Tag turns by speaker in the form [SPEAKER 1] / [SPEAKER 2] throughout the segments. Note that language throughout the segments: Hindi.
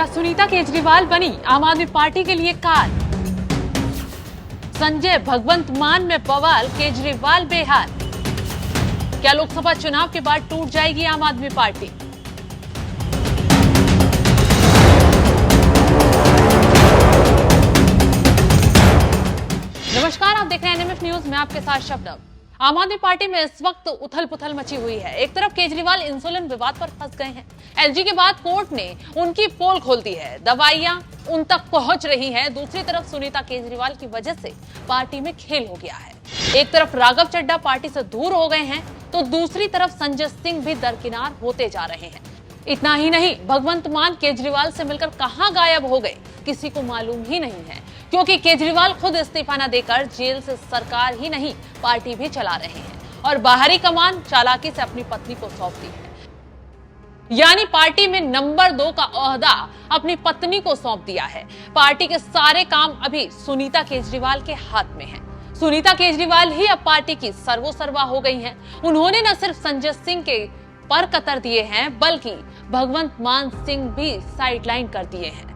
[SPEAKER 1] क्या सुनीता केजरीवाल बनी आम आदमी पार्टी के लिए काल? संजय भगवंत मान में बवाल, केजरीवाल बेहाल। क्या लोकसभा चुनाव के बाद टूट जाएगी आम आदमी पार्टी? नमस्कार, आप देख रहे हैं एनएमएफ न्यूज में आपके साथ शबनम। आम आदमी पार्टी में इस वक्त उथल पुथल मची हुई है। एक तरफ केजरीवाल इंसुलिन विवाद पर फंस गए हैं। एलजी के बाद कोर्ट ने उनकी पोल खोल दी है, दवाइयां उन तक पहुंच रही हैं। दूसरी तरफ सुनीता केजरीवाल की वजह से पार्टी में खेल हो गया है। एक तरफ राघव चड्ढा पार्टी से दूर हो गए हैं, तो दूसरी तरफ संजय सिंह भी दरकिनार होते जा रहे हैं। इतना ही नहीं, भगवंत मान केजरीवाल से मिलकर कहां गायब हो गए किसी को मालूम ही नहीं है, क्योंकि केजरीवाल खुद इस्तीफा न देकर जेल से सरकार ही नहीं पार्टी भी चला रहे हैं और बाहरी कमान चालाकी से अपनी पत्नी को सौंप दी है। यानी पार्टी में नंबर 2 का ओहदा अपनी पत्नी को सौंप दिया है। पार्टी के सारे काम अभी सुनीता केजरीवाल के हाथ में है। सुनीता केजरीवाल ही अब पार्टी की सर्वोसर्वा हो गई हैं। उन्होंने न सिर्फ संजय सिंह के पर कतर दिए हैं, बल्कि भगवंत मान सिंह भी साइडलाइन कर दिए हैं।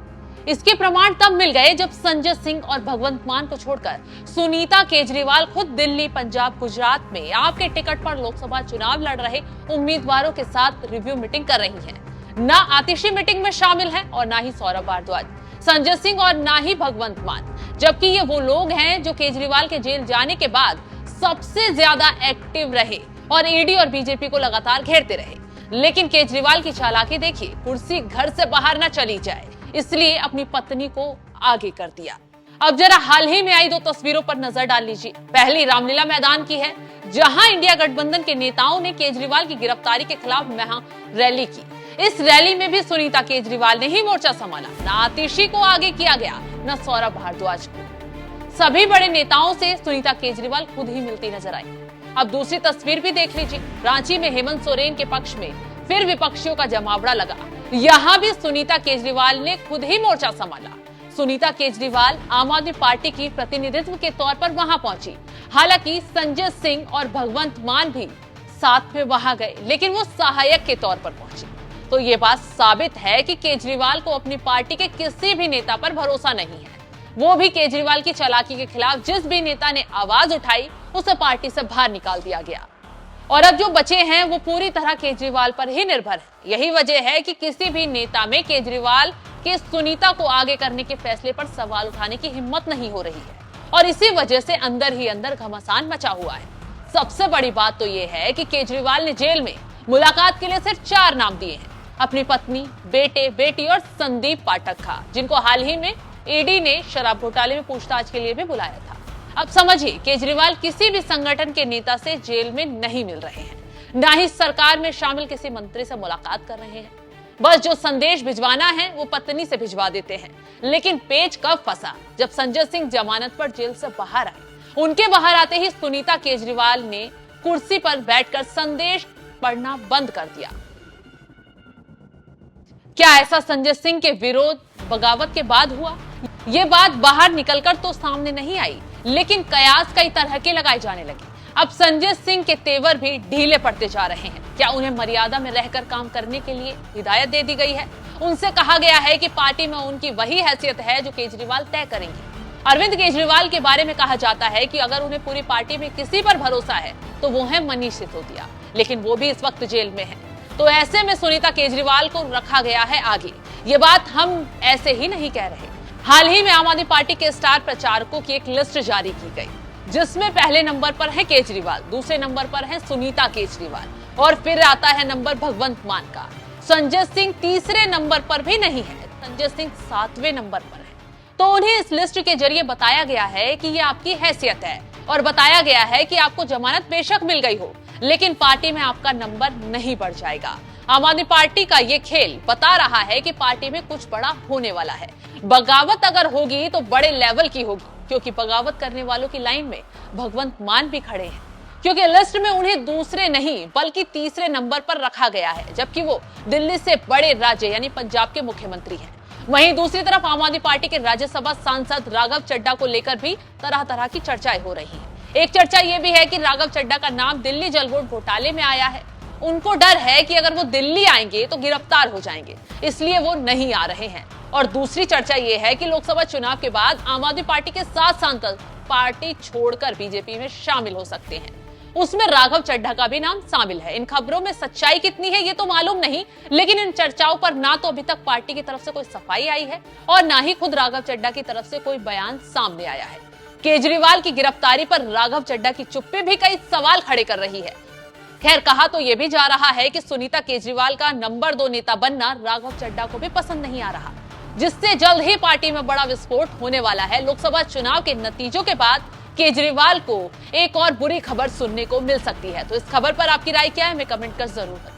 [SPEAKER 1] इसके प्रमाण तब मिल गए जब संजय सिंह और भगवंत मान को छोड़कर सुनीता केजरीवाल खुद दिल्ली, पंजाब, गुजरात में आपके टिकट पर लोकसभा चुनाव लड़ रहे उम्मीदवारों के साथ रिव्यू मीटिंग कर रही हैं। ना आतिशी मीटिंग में शामिल हैं और ना ही सौरभ भारद्वाज, संजय सिंह और ना ही भगवंत मान, जबकि ये वो लोग हैं जो केजरीवाल के जेल जाने के बाद सबसे ज्यादा एक्टिव रहे और ईडी और बीजेपी को लगातार घेरते रहे। लेकिन केजरीवाल की चालाकी देखिए, कुर्सी घर से बाहर न चली जाए इसलिए अपनी पत्नी को आगे कर दिया। अब जरा हाल ही में आई 2 तस्वीरों पर नजर डाल लीजिए। पहली रामलीला मैदान की है, जहां इंडिया गठबंधन के नेताओं ने केजरीवाल की गिरफ्तारी के खिलाफ महा रैली की। इस रैली में भी सुनीता केजरीवाल ने ही मोर्चा संभाला। न आतिशी को आगे किया गया, न सौरभ भारद्वाज को। सभी बड़े नेताओं से सुनीता केजरीवाल खुद ही मिलती नजर आई। अब दूसरी तस्वीर भी देख लीजिए। रांची में हेमंत सोरेन के पक्ष में फिर विपक्षियों का जमावड़ा लगा। यहां भी सुनीता केजरीवाल ने खुद ही मोर्चा संभाला। सुनीता केजरीवाल आम आदमी पार्टी की प्रतिनिधित्व के तौर पर वहां पहुंची। हालांकि संजय सिंह और भगवंत मान भी साथ में वहां गए, लेकिन वो सहायक के तौर पर पहुंचे। तो ये बात साबित है कि केजरीवाल को अपनी पार्टी के किसी भी नेता पर भरोसा नहीं है। वो भी केजरीवाल की चालाकी के खिलाफ जिस भी नेता ने आवाज उठाई, उसे पार्टी से बाहर निकाल दिया गया। और अब जो बचे हैं वो पूरी तरह केजरीवाल पर ही निर्भर है। यही वजह है कि किसी भी नेता में केजरीवाल के सुनीता को आगे करने के फैसले पर सवाल उठाने की हिम्मत नहीं हो रही है और इसी वजह से अंदर ही अंदर घमासान मचा हुआ है। सबसे बड़ी बात तो ये है कि केजरीवाल ने जेल में मुलाकात के लिए सिर्फ 4 नाम दिए हैं, अपनी पत्नी, बेटे, बेटी और संदीप पाठक का, जिनको हाल ही में ईडी ने शराब घोटाले में पूछताछ के लिए भी बुलाया था। अब समझिए, केजरीवाल किसी भी संगठन के नेता से जेल में नहीं मिल रहे हैं, ना ही सरकार में शामिल किसी मंत्री से मुलाकात कर रहे हैं। बस जो संदेश भिजवाना है वो पत्नी से भिजवा देते हैं। लेकिन पेच कब फंसा, जब संजय सिंह जमानत पर जेल से बाहर आए। उनके बाहर आते ही सुनीता केजरीवाल ने कुर्सी पर बैठकर संदेश पढ़ना बंद कर दिया। क्या ऐसा संजय सिंह के विरोध बगावत के बाद हुआ? ये बात बाहर निकलकर तो सामने नहीं आई, लेकिन कयास कई तरह के लगाए जाने लगे। अब संजय सिंह के तेवर भी ढीले पड़ते जा रहे हैं। क्या उन्हें मर्यादा में रहकर काम करने के लिए हिदायत दे दी गई है? उनसे कहा गया है कि पार्टी में उनकी वही हैसियत है जो केजरीवाल तय करेंगे। अरविंद केजरीवाल के बारे में कहा जाता है कि अगर उन्हें पूरी पार्टी में किसी पर भरोसा है तो वो है मनीष सिसोदिया, लेकिन वो भी इस वक्त जेल में है। तो ऐसे में सुनीता केजरीवाल को रखा गया है आगे। ये बात हम ऐसे ही नहीं कह रहे। हाल ही में आम आदमी पार्टी के स्टार प्रचारकों की एक लिस्ट जारी की गई, जिसमें पहले नंबर पर है केजरीवाल, दूसरे नंबर पर है सुनीता केजरीवाल और फिर आता है नंबर भगवंत मान का। संजय सिंह तीसरे नंबर पर भी नहीं है, संजय सिंह 7वें नंबर पर है। तो उन्हें इस लिस्ट के जरिए बताया गया है कि ये आपकी हैसियत है और बताया गया है कि आपको जमानत बेशक मिल गई हो, लेकिन पार्टी में आपका नंबर नहीं बढ़ जाएगा। आम आदमी पार्टी का ये खेल बता रहा है कि पार्टी में कुछ बड़ा होने वाला है। बगावत अगर होगी तो बड़े लेवल की होगी, क्योंकि बगावत करने वालों की लाइन में भगवंत मान भी खड़े हैं। क्योंकि लिस्ट में उन्हें दूसरे नहीं बल्कि तीसरे नंबर पर रखा गया है, जबकि वो दिल्ली से बड़े राज्य यानी पंजाब के मुख्यमंत्री हैं। वहीं दूसरी तरफ आम आदमी पार्टी के राज्यसभा सांसद राघव चड्ढा को लेकर भी तरह तरह की चर्चाएं हो रही हैं। एक चर्चा ये भी है कि राघव चड्ढा का नाम दिल्ली जल बोर्ड घोटाले में आया है उनको डर है कि अगर वो दिल्ली आएंगे तो गिरफ्तार हो जाएंगे, इसलिए वो नहीं आ रहे हैं। और दूसरी चर्चा ये है कि लोकसभा चुनाव के बाद आम आदमी पार्टी के 7 सांसद पार्टी छोड़कर बीजेपी में शामिल हो सकते हैं। उसमें राघव चड्ढा का भी नाम शामिल है। इन खबरों में सच्चाई कितनी है ये तो मालूम नहीं, लेकिन इन चर्चाओं पर ना तो अभी तक पार्टी की तरफ से कोई सफाई आई है और ना ही खुद राघव चड्ढा की तरफ से कोई बयान सामने आया है। केजरीवाल की गिरफ्तारी पर राघव चड्ढा की चुप्पी भी कई सवाल खड़े कर रही है। खैर, कहा तो यह भी जा रहा है कि सुनीता केजरीवाल का नंबर 2 नेता बनना राघव चड्ढा को भी पसंद नहीं आ रहा, जिससे जल्द ही पार्टी में बड़ा विस्फोट होने वाला है। लोकसभा चुनाव के नतीजों के बाद केजरीवाल को एक और बुरी खबर सुनने को मिल सकती है। तो इस खबर पर आपकी राय क्या है, हमें कमेंट कर जरूर बताएं।